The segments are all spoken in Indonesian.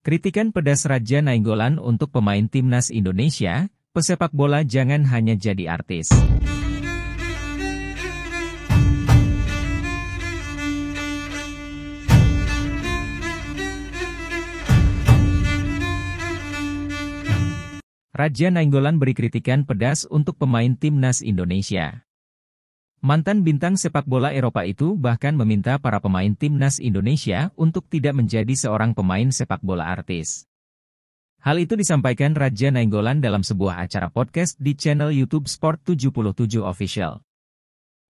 Kritikan pedas Raja Nainggolan untuk pemain timnas Indonesia, pesepak bola jangan hanya jadi artis. Raja Nainggolan beri kritikan pedas untuk pemain timnas Indonesia. Mantan bintang sepak bola Eropa itu bahkan meminta para pemain timnas Indonesia untuk tidak menjadi seorang pemain sepak bola artis. Hal itu disampaikan Raja Nainggolan dalam sebuah acara podcast di channel YouTube Sport 77 Official.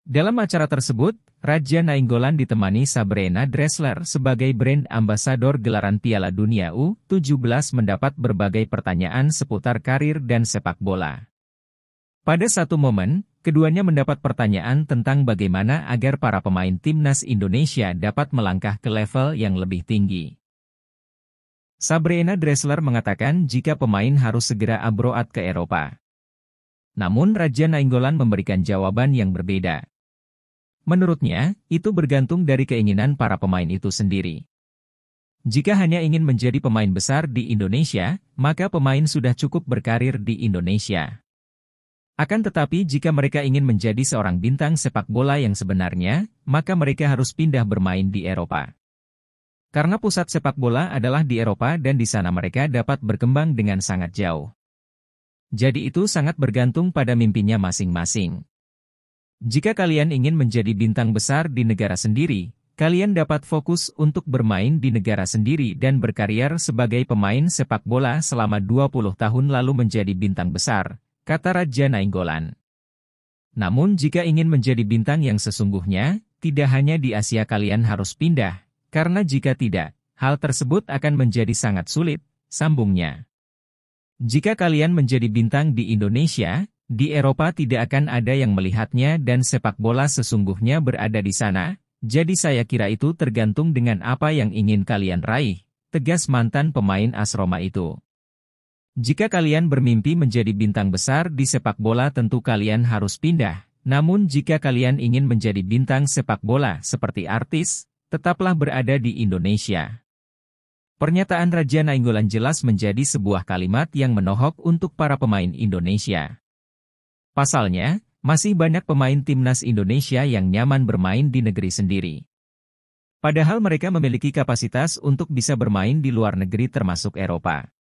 Dalam acara tersebut, Raja Nainggolan ditemani Sabrina Dressler sebagai brand ambassador gelaran Piala Dunia U17 mendapat berbagai pertanyaan seputar karir dan sepak bola. Pada satu momen, keduanya mendapat pertanyaan tentang bagaimana agar para pemain timnas Indonesia dapat melangkah ke level yang lebih tinggi. Sabrina Dressler mengatakan jika pemain harus segera abroad ke Eropa. Namun Raja Nainggolan memberikan jawaban yang berbeda. Menurutnya, itu bergantung dari keinginan para pemain itu sendiri. Jika hanya ingin menjadi pemain besar di Indonesia, maka pemain sudah cukup berkarir di Indonesia. Akan tetapi jika mereka ingin menjadi seorang bintang sepak bola yang sebenarnya, maka mereka harus pindah bermain di Eropa. Karena pusat sepak bola adalah di Eropa dan di sana mereka dapat berkembang dengan sangat jauh. Jadi itu sangat bergantung pada mimpinya masing-masing. Jika kalian ingin menjadi bintang besar di negara sendiri, kalian dapat fokus untuk bermain di negara sendiri dan berkarier sebagai pemain sepak bola selama 20 tahun lalu menjadi bintang besar, kata Raja Nainggolan. Namun jika ingin menjadi bintang yang sesungguhnya, tidak hanya di Asia kalian harus pindah, karena jika tidak, hal tersebut akan menjadi sangat sulit, sambungnya. Jika kalian menjadi bintang di Indonesia, di Eropa tidak akan ada yang melihatnya dan sepak bola sesungguhnya berada di sana, jadi saya kira itu tergantung dengan apa yang ingin kalian raih, tegas mantan pemain AS Roma itu. Jika kalian bermimpi menjadi bintang besar di sepak bola tentu kalian harus pindah, namun jika kalian ingin menjadi bintang sepak bola seperti artis, tetaplah berada di Indonesia. Pernyataan Raja Nainggolan jelas menjadi sebuah kalimat yang menohok untuk para pemain Indonesia. Pasalnya, masih banyak pemain timnas Indonesia yang nyaman bermain di negeri sendiri. Padahal mereka memiliki kapasitas untuk bisa bermain di luar negeri termasuk Eropa.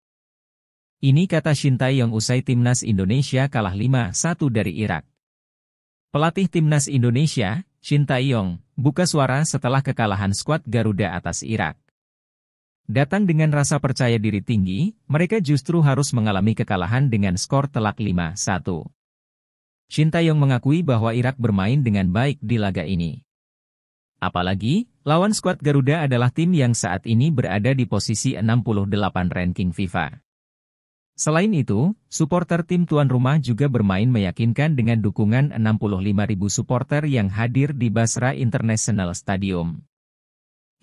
Ini kata Shin Tae-yong usai timnas Indonesia kalah 5-1 dari Irak. Pelatih timnas Indonesia, Shin Tae-yong, buka suara setelah kekalahan skuad Garuda atas Irak. Datang dengan rasa percaya diri tinggi, mereka justru harus mengalami kekalahan dengan skor telak 5-1. Shin Tae-yong mengakui bahwa Irak bermain dengan baik di laga ini. Apalagi, lawan skuad Garuda adalah tim yang saat ini berada di posisi 68 ranking FIFA. Selain itu, supporter tim tuan rumah juga bermain meyakinkan dengan dukungan 65.000 supporter yang hadir di Basra International Stadium.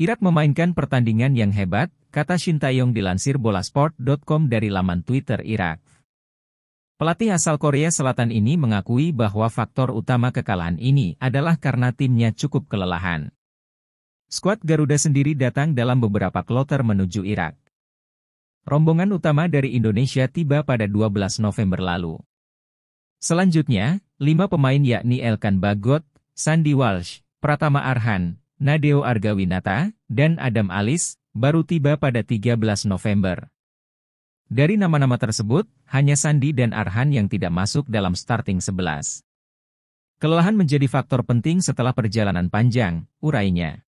Irak memainkan pertandingan yang hebat, kata Shin Tae-yong dilansir bolasport.com dari laman Twitter Irak. Pelatih asal Korea Selatan ini mengakui bahwa faktor utama kekalahan ini adalah karena timnya cukup kelelahan. Skuad Garuda sendiri datang dalam beberapa kloter menuju Irak. Rombongan utama dari Indonesia tiba pada 12 November lalu. Selanjutnya, 5 pemain yakni Elkan Bagot, Sandy Walsh, Pratama Arhan, Nadeo Argawinata, dan Adam Alis, baru tiba pada 13 November. Dari nama-nama tersebut, hanya Sandy dan Arhan yang tidak masuk dalam starting 11. Kelelahan menjadi faktor penting setelah perjalanan panjang, urainya.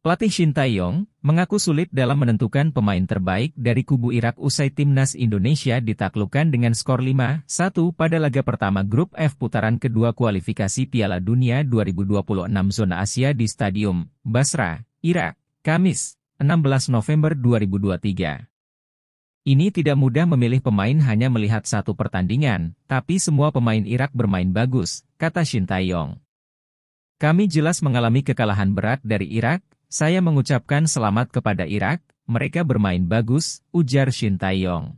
Pelatih Shin Tae-yong mengaku sulit dalam menentukan pemain terbaik dari kubu Irak usai timnas Indonesia ditaklukkan dengan skor 5-1 pada laga pertama grup F putaran kedua kualifikasi Piala Dunia 2026 zona Asia di Stadium Basra, Irak, Kamis, 16 November 2023. Ini tidak mudah memilih pemain hanya melihat satu pertandingan, tapi semua pemain Irak bermain bagus, kata Shin Tae-yong. Kami jelas mengalami kekalahan berat dari Irak. Saya mengucapkan selamat kepada Irak, mereka bermain bagus, ujar Shin Tae-yong.